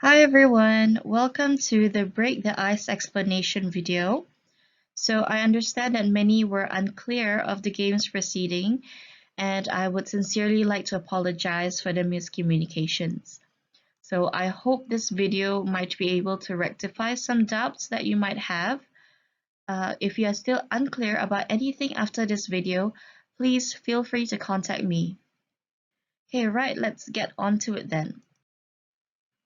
Hi everyone, welcome to the Break the Ice explanation video. So I understand that many were unclear of the game's proceeding, and I would sincerely like to apologize for the miscommunications. So I hope this video might be able to rectify some doubts that you might have. If you are still unclear about anything after this video, please feel free to contact me. Okay, right, let's get on to it then.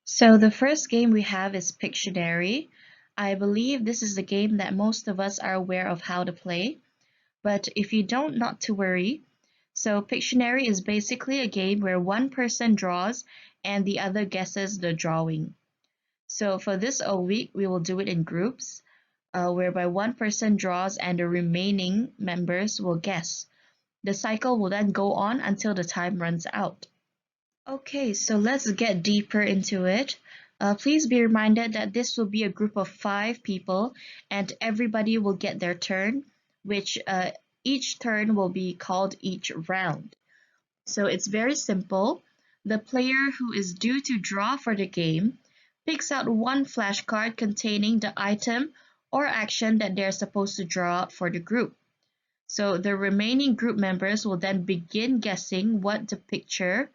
So the first game we have is Pictionary. I believe this is the game that most of us are aware of how to play, but if you don't, not to worry. So Pictionary is basically a game where one person draws and the other guesses the drawing. So for this whole week, we will do it in groups, whereby one person draws and the remaining members will guess. The cycle will then go on until the time runs out. Okay, so let's get deeper into it. Please be reminded that this will be a group of 5 people and everybody will get their turn, which each turn will be called each round. So it's very simple. The player who is due to draw for the game picks out one flashcard containing the item or action that they're supposed to draw for the group. So the remaining group members will then begin guessing what the picture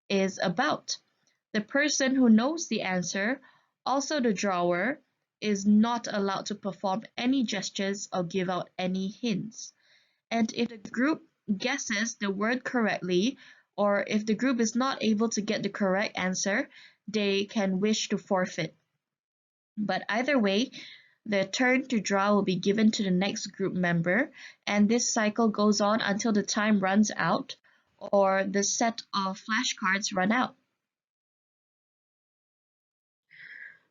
is about. The person who knows the answer, also the drawer, is not allowed to perform any gestures or give out any hints. And if the group guesses the word correctly, or if the group is not able to get the correct answer, they can wish to forfeit. But either way, the turn to draw will be given to the next group member, and this cycle goes on until the time runs out or the set of flashcards run out.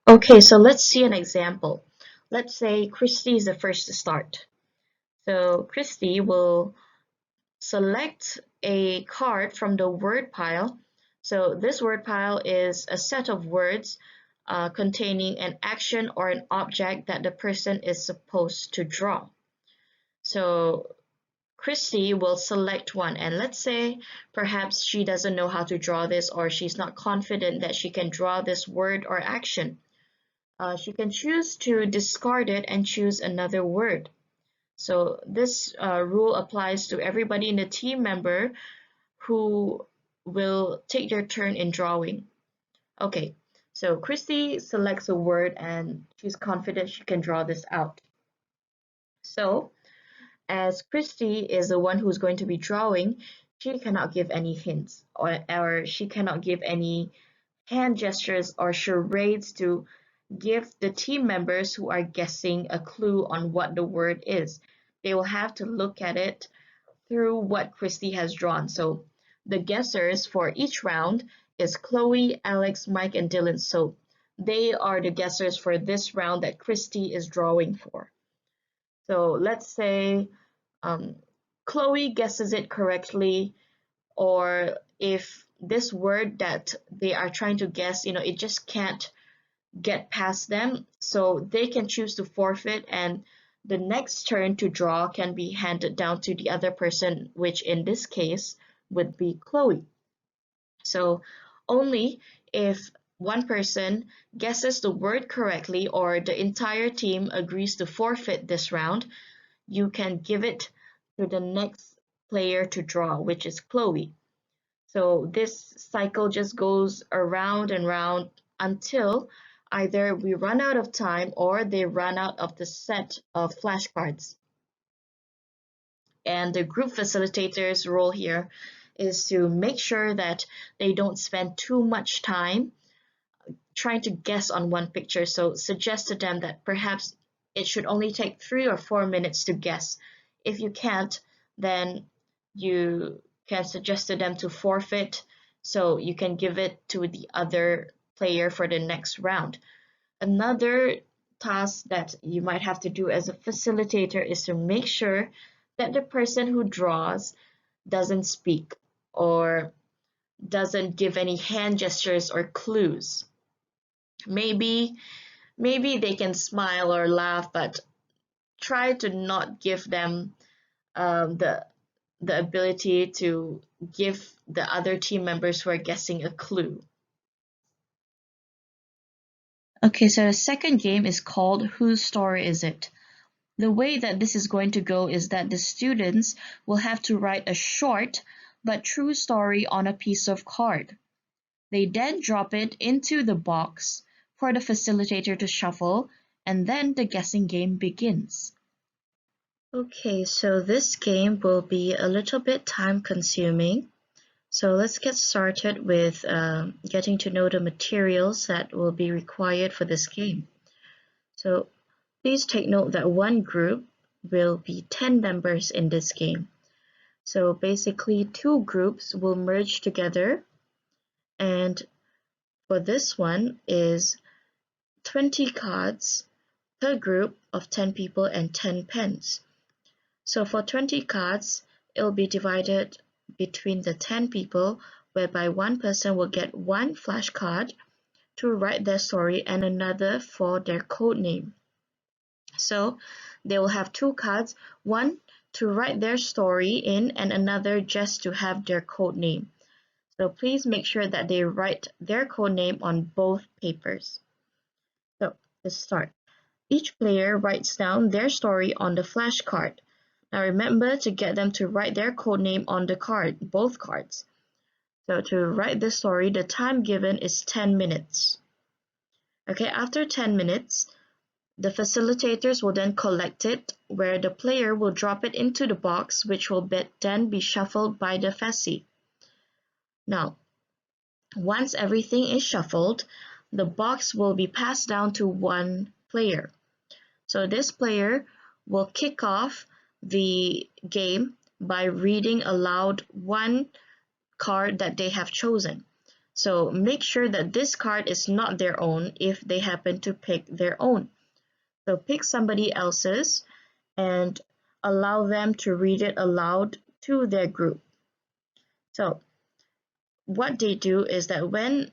Okay, so let's see an example. Let's say Christy is the first to start. So Christy will select a card from the word pile. So this word pile is a set of words containing an action or an object that the person is supposed to draw. So Christy will select one, and let's say perhaps she doesn't know how to draw this, or she's not confident that she can draw this word or action. She can choose to discard it and choose another word. So this rule applies to everybody in the team member who will take their turn in drawing. Okay, so Christy selects a word and she's confident she can draw this out. So as Christy is the one who's going to be drawing, she cannot give any hints or she cannot give any hand gestures or charades to give the team members who are guessing a clue on what the word is. They will have to look at it through what Christy has drawn. So the guessers for each round is Chloe, Alex, Mike, and Dylan. So they are the guessers for this round that Christy is drawing for. So let's say Chloe guesses it correctly, or if this word that they are trying to guess, it just can't get past them, so they can choose to forfeit, and the next turn to draw can be handed down to the other person, which in this case would be Chloe. So only if one person guesses the word correctly or the entire team agrees to forfeit this round, you can give it to the next player to draw, which is Chloe. So this cycle just goes around and round until either we run out of time or they run out of the set of flashcards. And the group facilitator's role here is to make sure that they don't spend too much time trying to guess on one picture. So suggest to them that perhaps it should only take 3 or 4 minutes to guess. If you can't, then you can suggest to them to forfeit, so you can give it to the other player for the next round. Another task that you might have to do as a facilitator is to make sure that the person who draws doesn't speak or doesn't give any hand gestures or clues. Maybe they can smile or laugh, but try to not give them the ability to give the other team members who are guessing a clue. Okay, so the second game is called Whose Story Is It? The way that this is going to go is that the students will have to write a short but true story on a piece of card. They then drop it into the box for the facilitator to shuffle, and then the guessing game begins. Okay, so this game will be a little bit time consuming. So let's get started with getting to know the materials that will be required for this game. So please take note that one group will be 10 members in this game. So basically 2 groups will merge together, and for this one is 20 cards per group of 10 people and 10 pens. So for 20 cards, it will be divided between the 10 people, whereby one person will get one flashcard to write their story and another for their code name. So they will have 2 cards, one to write their story in and another just to have their code name. So please make sure that they write their code name on both papers. So let's start. Each player writes down their story on the flashcard. Now remember to get them to write their code name on the card, both cards. So to write the story, the time given is 10 minutes. Okay, after 10 minutes, the facilitators will then collect it, where the player will drop it into the box, which will then be shuffled by the Fassi. Now, once everything is shuffled, the box will be passed down to one player. So this player will kick off the game by reading aloud one card that they have chosen. So make sure that this card is not their own if they happen to pick their own. So pick somebody else's and allow them to read it aloud to their group. So what they do is that when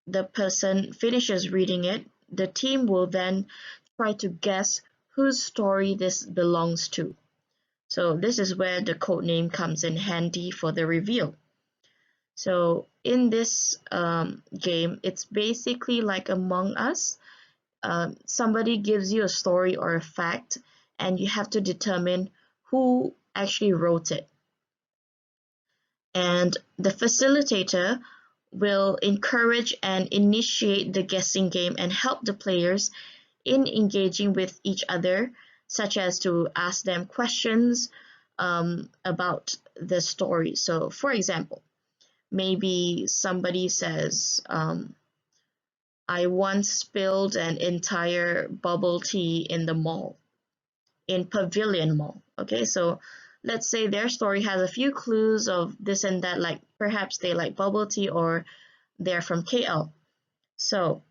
the person finishes reading it, the team will then try to guess whose story this belongs to. So this is where the code name comes in handy for the reveal. So in this game, it's basically like Among Us. Somebody gives you a story or a fact, and you have to determine who actually wrote it. And the facilitator will encourage and initiate the guessing game and help the players in engaging with each other, such as to ask them questions about the story. So, for example, maybe somebody says, I once spilled an entire bubble tea in the mall, in Pavilion Mall. Okay, so let's say their story has a few clues of this and that, like perhaps they like bubble tea or they're from KL. So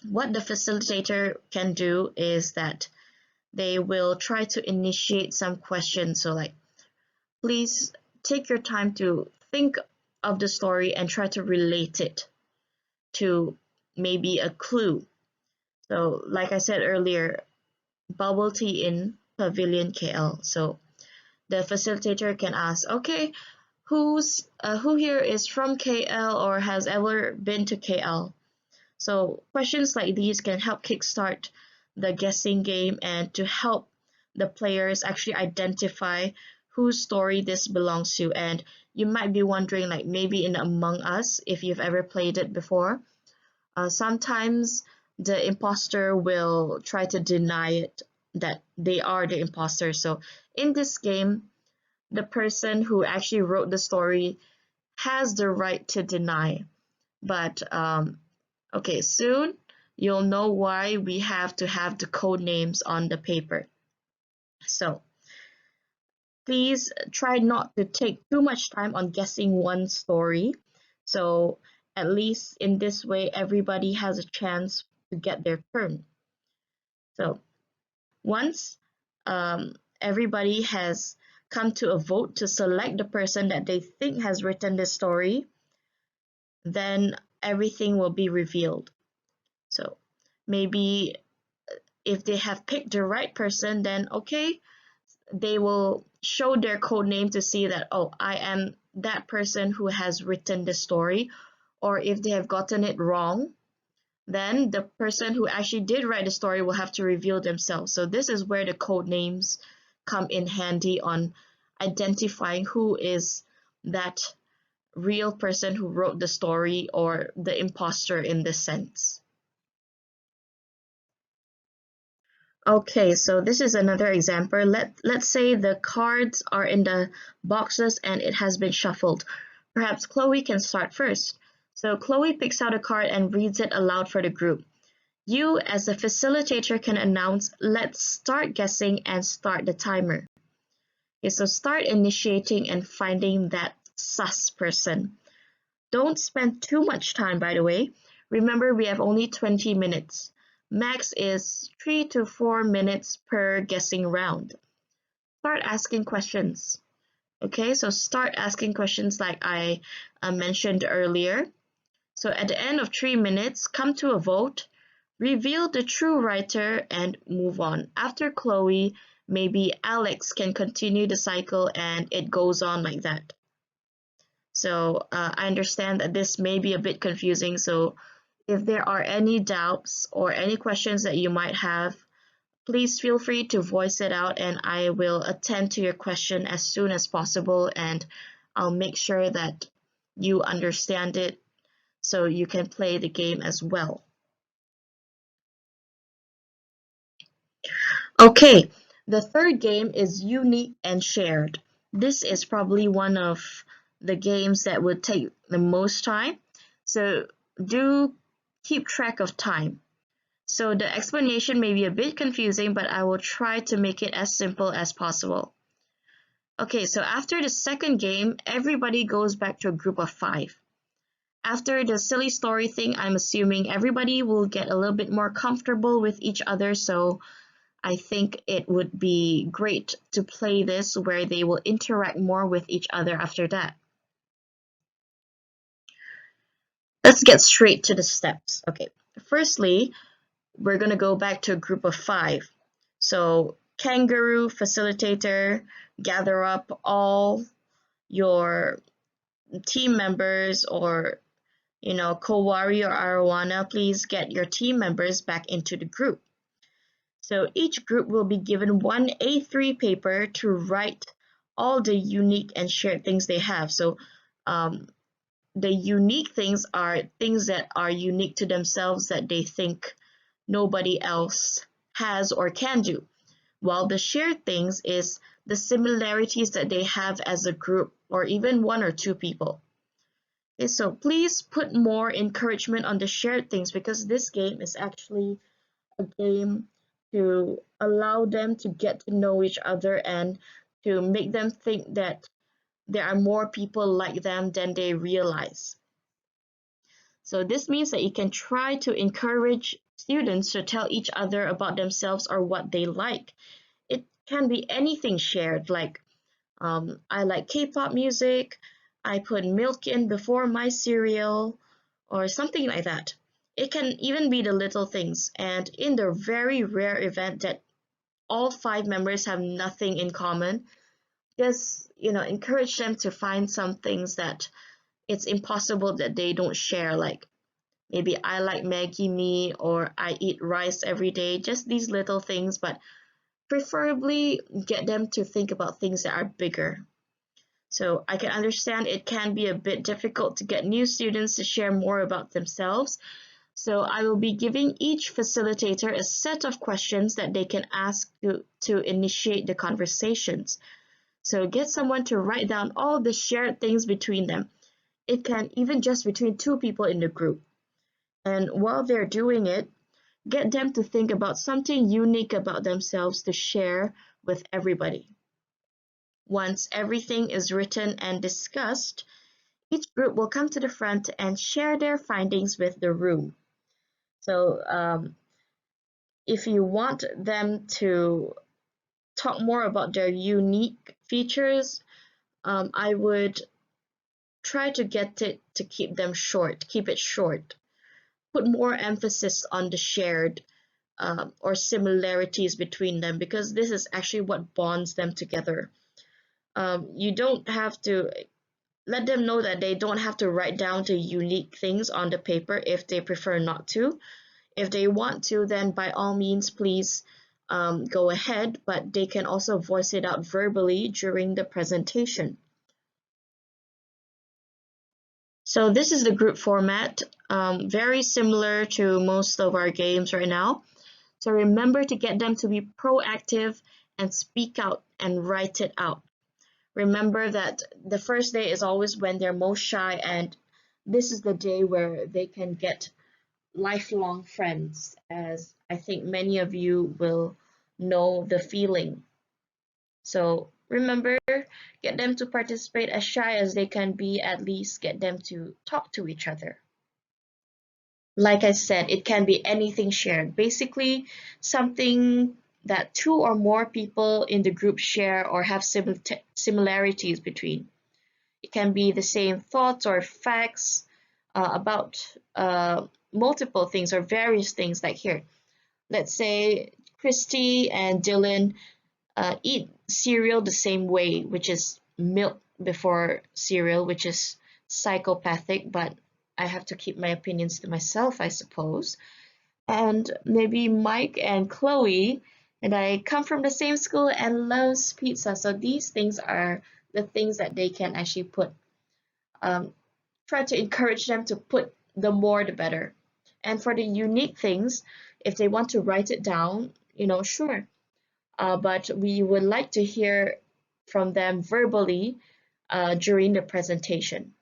what the facilitator can do is that they will try to initiate some questions. So like, please take your time to think of the story and try to relate it to maybe a clue. So like I said earlier, bubble tea in Pavilion KL. So the facilitator can ask, okay, who here is from KL or has ever been to KL? So questions like these can help kickstart the guessing game and to help the players actually identify whose story this belongs to. And you might be wondering, like maybe in Among Us, if you've ever played it before, sometimes the imposter will try to deny it that they are the imposter. So in this game, the person who actually wrote the story has the right to deny. But okay, soon you'll know why we have to have the code names on the paper. So please try not to take too much time on guessing one story. So at least in this way, everybody has a chance to get their turn. So once everybody has come to a vote to select the person that they think has written the story, then everything will be revealed. So maybe if they have picked the right person, then okay, they will show their code name to see that, oh, I am that person who has written the story. Or if they have gotten it wrong, then the person who actually did write the story will have to reveal themselves. So this is where the code names come in handy on identifying who is that real person who wrote the story or the imposter in this sense. Okay, so this is another example. Let's say the cards are in the boxes and it has been shuffled. Perhaps Chloe can start first. So Chloe picks out a card and reads it aloud for the group. You, as a facilitator, can announce, let's start guessing and start the timer. Okay, so start initiating and finding that sus person. Don't spend too much time, by the way. Remember, we have only 20 minutes. Max is 3 to 4 minutes per guessing round. Start asking questions. Okay, so start asking questions like I mentioned earlier. So at the end of 3 minutes, come to a vote, reveal the true writer, and move on. After Chloe, maybe Alex can continue the cycle and it goes on like that. So I understand that this may be a bit confusing. So if there are any doubts or any questions that you might have, please feel free to voice it out and I will attend to your question as soon as possible, and I'll make sure that you understand it so you can play the game as well. Okay, the third game is unique and shared. This is probably one of the games that would take the most time, so do keep track of time. So the explanation may be a bit confusing, but I will try to make it as simple as possible. Okay, so after the second game, everybody goes back to a group of 5. After the silly story thing, I'm assuming everybody will get a little bit more comfortable with each other, so I think it would be great to play this where they will interact more with each other after that. Let's get straight to the steps. Okay, firstly, we're going to go back to a group of 5. So kangaroo, facilitator, gather up all your team members, or Kowari or Arowana, please get your team members back into the group. So each group will be given one A3 paper to write all the unique and shared things they have. So the unique things are things that are unique to themselves that they think nobody else has or can do, while the shared things is the similarities that they have as a group or even 1 or 2 people. Okay, so please put more encouragement on the shared things, because this game is actually a game to allow them to get to know each other and to make them think that there are more people like them than they realize. So this means that you can try to encourage students to tell each other about themselves or what they like. It can be anything shared, like I like K-pop music, I put milk in before my cereal, or something like that. It can even be the little things, and in the very rare event that all 5 members have nothing in common, just encourage them to find some things that it's impossible that they don't share, like maybe I like Maggie mee, or I eat rice every day, just these little things, but preferably get them to think about things that are bigger. So I can understand it can be a bit difficult to get new students to share more about themselves. So I will be giving each facilitator a set of questions that they can ask to initiate the conversations. So get someone to write down all the shared things between them. It can even just between 2 people in the group. And while they're doing it, get them to think about something unique about themselves to share with everybody. Once everything is written and discussed, each group will come to the front and share their findings with the room. So if you want them to talk more about their unique features, I would try to get it to keep it short. Put more emphasis on the shared or similarities between them, because this is actually what bonds them together. You don't have to let them know that they don't have to write down the unique things on the paper if they prefer not to. If they want to, then by all means, please go ahead, but they can also voice it out verbally during the presentation. So this is the group format, very similar to most of our games right now. So remember to get them to be proactive and speak out and write it out. Remember that the first day is always when they're most shy, and this is the day where they can get lifelong friends, as I think many of you will know the feeling. So remember, get them to participate as shy as they can be, at least get them to talk to each other. Like I said, it can be anything shared. Basically, something that two or more people in the group share or have similarities between. It can be the same thoughts or facts about multiple things or various things, like here. Let's say Christy and Dylan eat cereal the same way, which is milk before cereal, which is psychopathic, but I have to keep my opinions to myself, I suppose. And maybe Mike and Chloe and I come from the same school and loves pizza. So these things are the things that they can actually put. Um, Try to encourage them to put the more the better. And for the unique things, if they want to write it down, sure. But we would like to hear from them verbally during the presentation.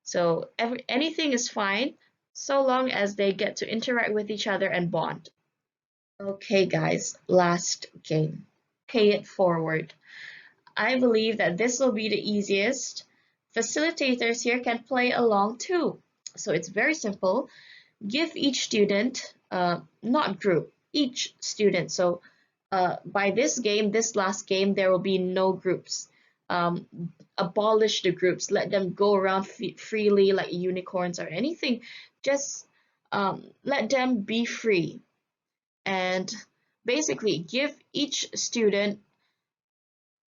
So anything is fine, so long as they get to interact with each other and bond. Okay, guys, last game. Pay it forward. I believe that this will be the easiest. Facilitators here can play along too. So it's very simple. Give each student, not group, each student. So by this last game, there will be no groups. Um, Abolish the groups. Let them go around freely like unicorns or anything. Just let them be free. And basically give each student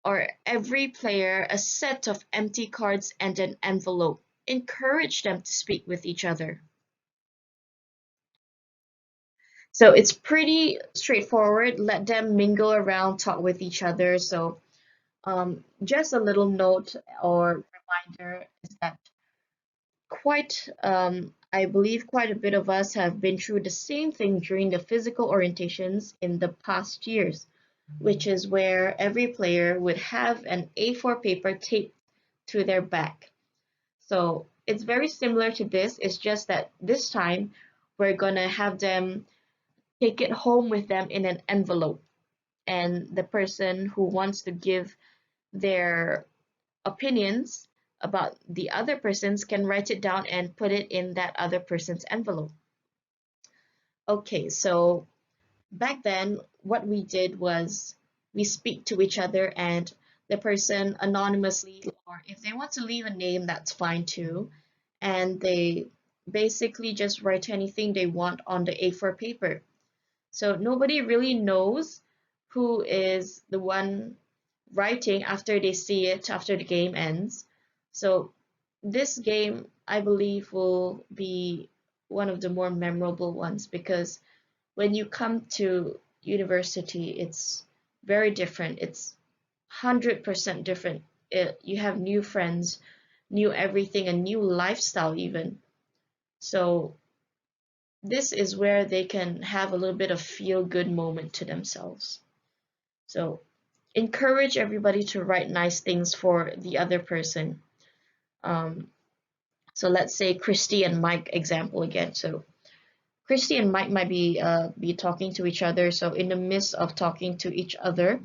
or every player a set of empty cards and an envelope. Encourage them to speak with each other. So it's pretty straightforward. Let them mingle around, talk with each other. So just a little note or reminder is that I believe quite a bit of us have been through the same thing during the physical orientations in the past years, which is where every player would have an A4 paper taped to their back. So it's very similar to this. It's just that this time we're gonna have them take it home with them in an envelope. And the person who wants to give their opinions about the other persons can write it down and put it in that other person's envelope. Okay, so back then, what we did was we speak to each other and the person anonymously, or if they want to leave a name, that's fine too. And they basically just write anything they want on the A4 paper. So nobody really knows who is the one writing after they see it, after the game ends. So this game, I believe, will be one of the more memorable ones because when you come to university, it's very different. It's 100% different. You have new friends, new everything, a new lifestyle even. So this is where they can have a little bit of feel-good moment to themselves. So encourage everybody to write nice things for the other person. Um, so let's say Christy and Mike example again. So Christy and Mike might be talking to each other. So in the midst of talking to each other,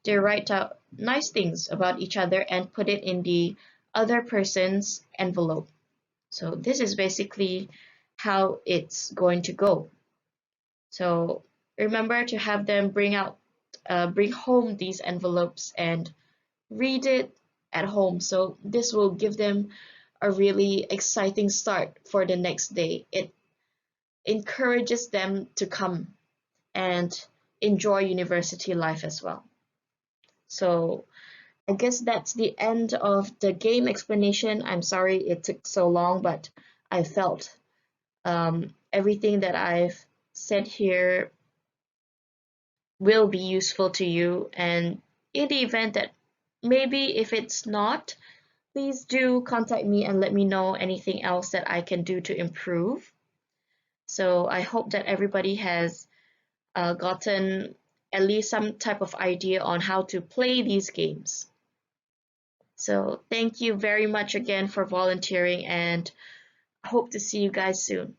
they write out nice things about each other and put it in the other person's envelope. So this is basically how it's going to go. So remember to have them bring home these envelopes and read it at home. So this will give them a really exciting start for the next day. It encourages them to come and enjoy university life as well. So I guess that's the end of the game explanation. I'm sorry it took so long, but I felt everything that I've said here will be useful to you. And in the event that maybe if it's not, please do contact me and let me know anything else that I can do to improve. So I hope that everybody has gotten at least some type of idea on how to play these games. So thank you very much again for volunteering and hope to see you guys soon.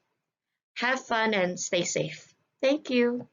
Have fun and stay safe. Thank you.